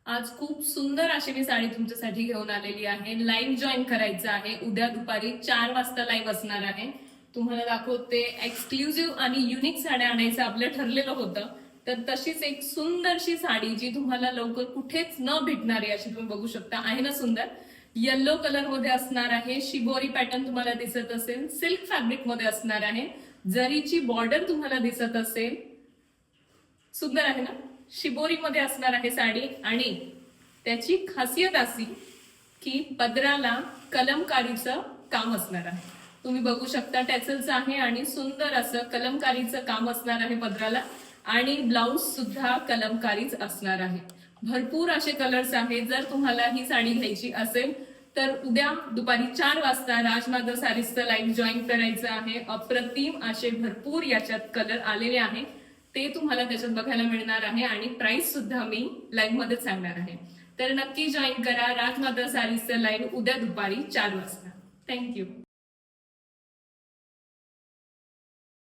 आज खूप सुंदर अशी मी साडी तुमच्यासाठी घेऊन आलेली आहे. लाईव्ह जॉईन करायचं आहे. उद्या दुपारी 4 वाजता लाईव्ह असणार आहे. तुम्हाला दाखवते. एक्सक्लुझिव्ह आणि युनिक साड्या आणायचं आपलं ठरलेलं होतं. तर तशीच एक सुंदरशी साडी जी तुम्हाला लवकर कुठेच न भेटणारी अशी तुम्ही बघू शकता. आहे ना सुंदर? येलो कलर मध्ये असणार आहे. शिबोरी पॅटर्न तुम्हाला दिसत असेल. सिल्क फॅब्रिक मध्ये असणार आहे. जरीची बॉर्डर तुम्हाला दिसत असेल. सुंदर आहे ना? शिबोरी मध्ये असणार आहे साडी आणि त्याची खासियत अशी की पदराला कलमकारीचं काम असणार आहे. तुम्ही बघू शकता टॅसल्स आहे आणि सुंदर असं कलमकारीचं काम असणार आहे पदराला आणि ब्लाउज सुद्धा कलमकारीच असणार आहे. भरपूर असे कलर्स आहेत. जर तुम्हाला ही साडी घ्यायची असेल तर उद्या दुपारी 4 वाजता राजमाता सारीजचं लाईव्ह जॉईन करायचं आहे. अप्रतिम असे भरपूर याच्यात कलर आलेले आहे. ते तुम्हाला त्याच्यात बघायला मिळणार आहे आणि प्राइस सुद्धा मी लाईव्ह मध्ये सांगणार आहे. तर नक्की जॉईन करा राजमाता सारीजचं लाईव्ह उद्या दुपारी 4 वाजता. थँक्यू.